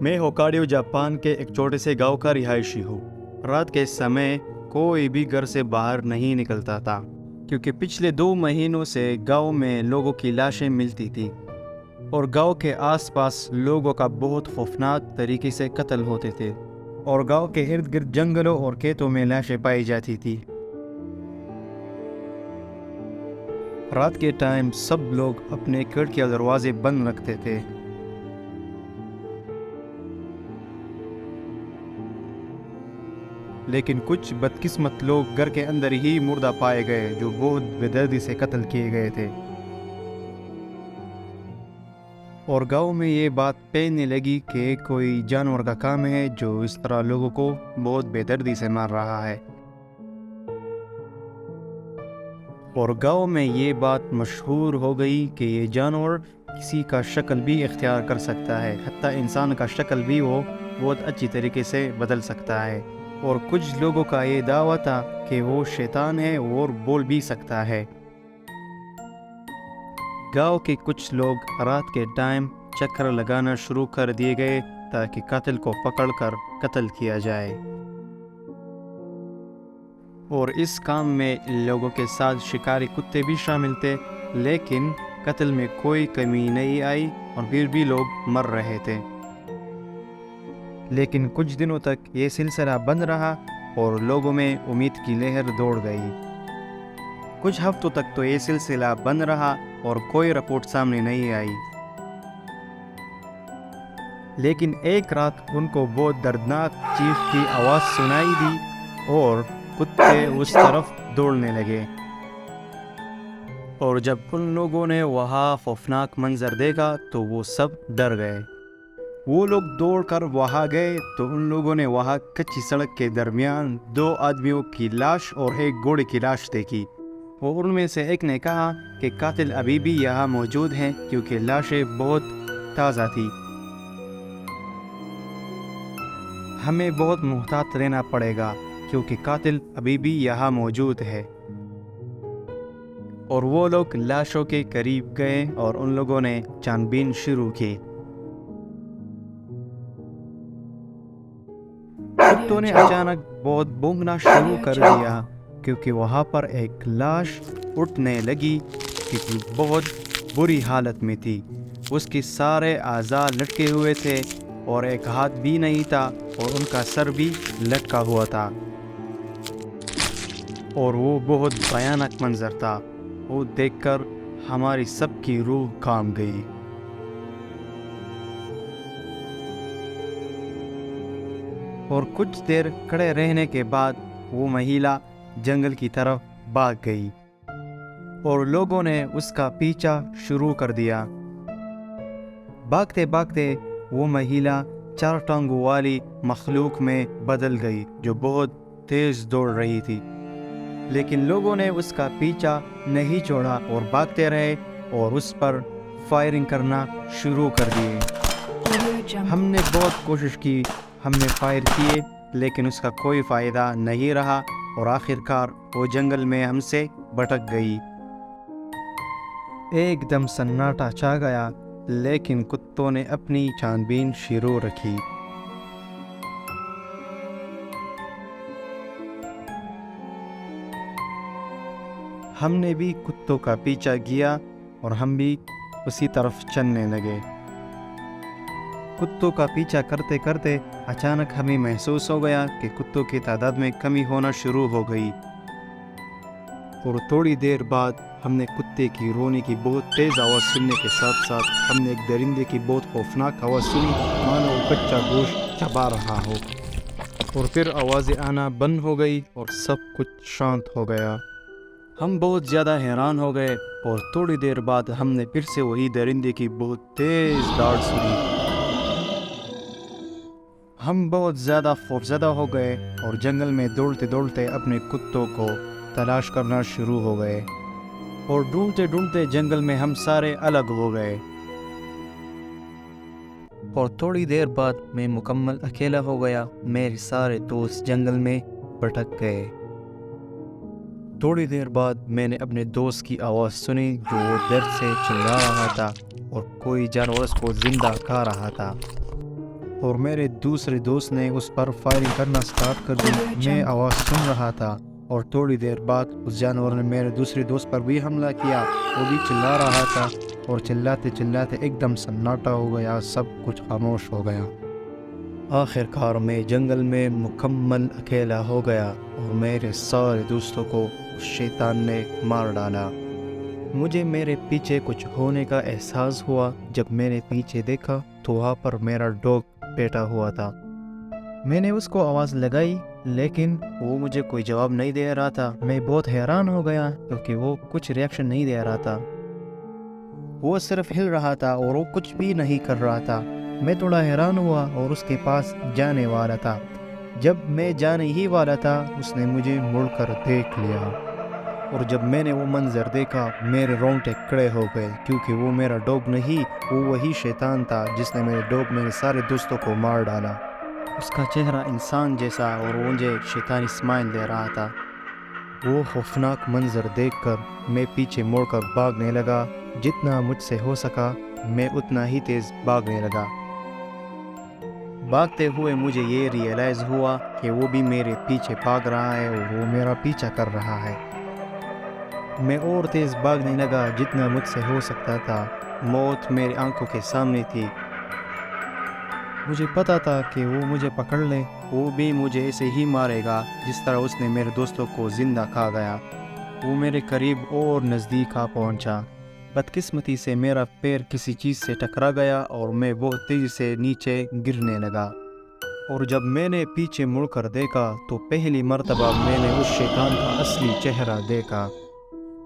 میں ہوکائڈو جاپان کے ایک چھوٹے سے گاؤں کا رہائشی ہوں۔ رات کے سمے کوئی بھی گھر سے باہر نہیں نکلتا تھا کیونکہ پچھلے 2 مہینوں سے گاؤں میں لوگوں کی لاشیں ملتی تھی اور گاؤں کے آس پاس لوگوں کا بہت خوفناک طریقے سے قتل ہوتے تھے اور گاؤں کے ارد گرد جنگلوں اور کھیتوں میں لاشیں پائی جاتی تھی۔ رات کے ٹائم سب لوگ اپنے کھڑکیاں اور دروازے بند رکھتے تھے، لیکن کچھ بدقسمت لوگ گھر کے اندر ہی مردہ پائے گئے جو بہت بے دردی سے قتل کیے گئے تھے، اور گاؤں میں یہ بات پھیلنے لگی کہ کوئی جانور کا کام ہے جو اس طرح لوگوں کو بہت بے دردی سے مار رہا ہے، اور گاؤں میں یہ بات مشہور ہو گئی کہ یہ جانور کسی کا شکل بھی اختیار کر سکتا ہے، حتیٰ انسان کا شکل بھی وہ بہت اچھی طریقے سے بدل سکتا ہے، اور کچھ لوگوں کا یہ دعویٰ تھا کہ وہ شیطان ہے اور بول بھی سکتا ہے۔ گاؤں کے کچھ لوگ رات کے ٹائم چکر لگانا شروع کر دیے گئے تاکہ قاتل کو پکڑ کر قتل کیا جائے، اور اس کام میں لوگوں کے ساتھ شکاری کتے بھی شامل تھے، لیکن قتل میں کوئی کمی نہیں آئی اور پھر بھی لوگ مر رہے تھے۔ لیکن کچھ دنوں تک یہ سلسلہ بند رہا اور لوگوں میں امید کی لہر دوڑ گئی۔ کچھ ہفتوں تک تو یہ سلسلہ بند رہا اور کوئی رپورٹ سامنے نہیں آئی، لیکن ایک رات ان کو بہت دردناک چیخ کی آواز سنائی دی اور کتے اس طرف دوڑنے لگے، اور جب ان لوگوں نے وہاں خوفناک منظر دیکھا تو وہ سب ڈر گئے۔ وہ لوگ دوڑ کر وہاں گئے تو ان لوگوں نے وہاں کچی سڑک کے درمیان 2 آدمیوں کی لاش اور ایک گھوڑے کی لاش دیکھی، اور ان میں سے ایک نے کہا کہ قاتل ابھی بھی یہاں موجود ہیں کیونکہ لاشیں بہت تازہ تھی، ہمیں بہت محتاط رہنا پڑے گا کیونکہ قاتل ابھی بھی یہاں موجود ہے۔ اور وہ لوگ لاشوں کے قریب گئے اور ان لوگوں نے چھان بین شروع کی۔ کتوں نے اچانک بہت بھونکنا شروع کر دیا کیونکہ وہاں پر ایک لاش اٹھنے لگی کیونکہ بہت بری حالت میں تھی، اس کی سارے اعضاء لٹکے ہوئے تھے اور ایک ہاتھ بھی نہیں تھا اور ان کا سر بھی لٹکا ہوا تھا، اور وہ بہت بھیانک منظر تھا۔ وہ دیکھ کر ہماری سب کی روح کانپ گئی۔ اور کچھ دیر کھڑے رہنے کے بعد وہ مہیلا جنگل کی طرف بھاگ گئی اور لوگوں نے اس کا پیچھا شروع کر دیا۔ بھاگتے بھاگتے وہ مہیلا 4 ٹانگوں والی مخلوق میں بدل گئی جو بہت تیز دوڑ رہی تھی، لیکن لوگوں نے اس کا پیچھا نہیں چھوڑا اور بھاگتے رہے اور اس پر فائرنگ کرنا شروع کر دیے۔ ہم نے بہت کوشش کی، ہم نے فائر کیے، لیکن اس کا کوئی فائدہ نہیں رہا اور آخر کار وہ جنگل میں ہم سے بھٹک گئی۔ ایک دم سناٹا چھا گیا، لیکن کتوں نے اپنی چھان بین شروع رکھی۔ ہم نے بھی کتوں کا پیچھا کیا اور ہم بھی اسی طرف چلنے لگے۔ کتوں کا پیچھا کرتے کرتے اچانک ہمیں محسوس ہو گیا کہ کتوں کی تعداد میں کمی ہونا شروع ہو گئی، اور تھوڑی دیر بعد ہم نے کتے کی رونے کی بہت تیز آواز سننے کے ساتھ ساتھ ہم نے ایک درندے کی بہت خوفناک آواز سنی، مانو وہ کچا گوشت چبا رہا ہو، اور پھر آوازیں آنا بند ہو گئی اور سب کچھ شانت ہو گیا۔ ہم بہت زیادہ حیران ہو گئے اور تھوڑی دیر بعد ہم نے پھر سے وہی درندے کی بہت تیز ڈاڑ سنی۔ ہم بہت زیادہ خوفزدہ ہو گئے اور جنگل میں دوڑتے دوڑتے اپنے کتوں کو تلاش کرنا شروع ہو گئے، اور ڈھونڈتے ڈھونڈتے جنگل میں ہم سارے الگ ہو گئے، اور تھوڑی دیر بعد میں مکمل اکیلا ہو گیا۔ میرے سارے دوست جنگل میں بھٹک گئے۔ تھوڑی دیر بعد میں نے اپنے دوست کی آواز سنی جو وہ درد سے چلا رہا تھا اور کوئی جانور اس کو زندہ کھا رہا تھا۔ اور میرے دوسرے دوست نے اس پر فائرنگ کرنا سٹارٹ کر دی۔ میں آواز سن رہا تھا اور تھوڑی دیر بعد اس جانور نے میرے دوسرے دوست پر بھی حملہ کیا۔ وہ بھی چلا رہا تھا اور چلاتے چلاتے ایک دم سناٹا ہو گیا، سب کچھ خاموش ہو گیا۔ آخر کار میں جنگل میں مکمل اکیلا ہو گیا اور میرے سارے دوستوں کو اس شیطان نے مار ڈالا۔ مجھے میرے پیچھے کچھ ہونے کا احساس ہوا۔ جب میں نے پیچھے دیکھا تو وہاں پر میرا ڈاگ بیٹھا ہوا تھا۔ میں نے اس کو آواز لگائی لیکن وہ مجھے کوئی جواب نہیں دے رہا تھا۔ میں بہت حیران ہو گیا کیونکہ وہ کچھ ریئیکشن نہیں دے رہا تھا، وہ صرف ہل رہا تھا اور وہ کچھ بھی نہیں کر رہا تھا۔ میں تھوڑا حیران ہوا اور اس کے پاس جانے والا تھا۔ جب میں جانے ہی والا تھا اس نے مجھے مڑ کر دیکھ لیا، اور جب میں نے وہ منظر دیکھا میرے رونگٹے کھڑے ہو گئے، کیونکہ وہ میرا ڈاگ نہیں، وہ وہی شیطان تھا جس نے میرے ڈاگ میرے سارے دوستوں کو مار ڈالا۔ اس کا چہرہ انسان جیسا اور وہ مجھے شیطانی اسمائل دے رہا تھا۔ وہ خوفناک منظر دیکھ کر میں پیچھے مڑ کر بھاگنے لگا۔ جتنا مجھ سے ہو سکا میں اتنا ہی تیز بھاگنے لگا۔ بھاگتے ہوئے مجھے یہ ریئلائز ہوا کہ وہ بھی میرے پیچھے بھاگ رہا ہے اور وہ میرا پیچھا کر رہا ہے۔ میں اور تیز بھاگنے لگا جتنا مجھ سے ہو سکتا تھا۔ موت میری آنکھوں کے سامنے تھی۔ مجھے پتا تھا کہ وہ مجھے پکڑ لے وہ بھی مجھے ایسے ہی مارے گا جس طرح اس نے میرے دوستوں کو زندہ کھا گیا۔ وہ میرے قریب اور نزدیک آ پہنچا۔ بدقسمتی سے میرا پیر کسی چیز سے ٹکرا گیا اور میں بہت تیزی سے نیچے گرنے لگا، اور جب میں نے پیچھے مڑ کر دیکھا تو پہلی مرتبہ میں نے اس شیطان کا اصلی چہرہ دیکھا۔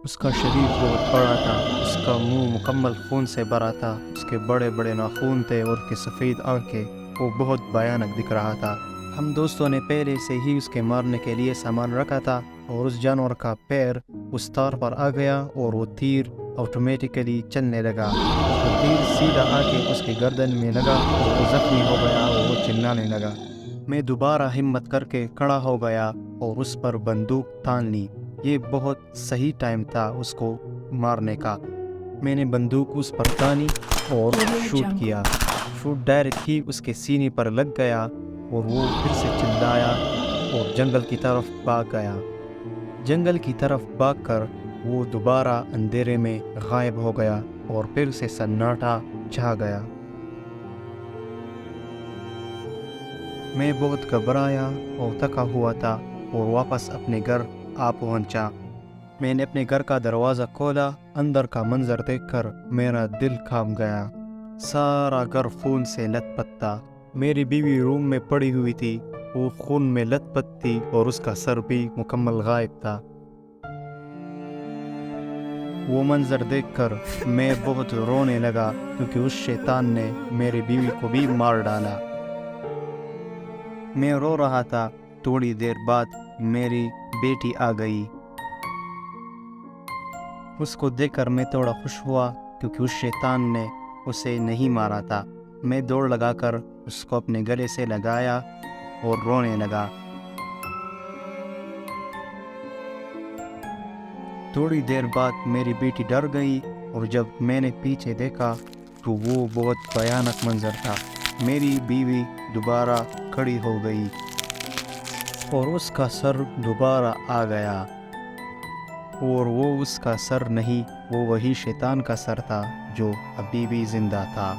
اس کا شریر بہت بڑا تھا، اس کا منہ مکمل خون سے بھرا تھا، اس کے بڑے بڑے ناخن تھے اور اس کی سفید آنکھیں، وہ بہت بھیانک دکھ رہا تھا۔ ہم دوستوں نے پہلے سے ہی اس کے مارنے کے لیے سامان رکھا تھا، اور اس جانور کا پیر اس تار پر آ گیا اور وہ تیر آٹومیٹیکلی چلنے لگا۔ وہ تیر سیدھا آ کے اس کے گردن میں لگا اور وہ زخمی ہو گیا اور وہ چلانے لگا۔ میں دوبارہ ہمت کر کے کھڑا ہو گیا اور اس پر بندوق تان لی۔ یہ بہت صحیح ٹائم تھا اس کو مارنے کا۔ میں نے بندوق اس پر تانی اور شوٹ کیا۔ شوٹ ڈائریکٹ ہی اس کے سینے پر لگ گیا اور وہ پھر سے چلایا اور جنگل کی طرف بھاگ گیا۔ جنگل کی طرف بھاگ کر وہ دوبارہ اندھیرے میں غائب ہو گیا اور پھر سے سناٹا چھا گیا۔ میں بہت گھبرایا اور تھکا ہوا تھا اور واپس اپنے گھر آ پہنچا۔ میں نے اپنے گھر کا دروازہ کھولا۔ اندر کا منظر دیکھ کر میرا دل کانپ گیا۔ سارا گھر خون سے لت پت تھا۔ میری بیوی روم میں پڑی ہوئی تھی، وہ خون میں لت پت تھی اور اس کا سر بھی مکمل غائب تھا۔ وہ منظر دیکھ کر میں بہت رونے لگا کیونکہ اس شیطان نے میری بیوی کو بھی مار ڈالا۔ میں رو رہا تھا۔ تھوڑی دیر بعد میری بیٹی آ گئی۔ اس کو دیکھ کر میں تھوڑا خوش ہوا کیونکہ اس شیطان نے اسے نہیں مارا تھا۔ میں دوڑ لگا کر اس کو اپنے گلے سے لگایا اور رونے لگا۔ تھوڑی دیر بعد میری بیٹی ڈر گئی اور جب میں نے پیچھے دیکھا تو وہ بہت بھیانک منظر تھا۔ میری بیوی دوبارہ کھڑی ہو گئی اور اس کا سر دوبارہ آ گیا، اور وہ اس کا سر نہیں، وہ وہی شیطان کا سر تھا جو ابھی بھی زندہ تھا۔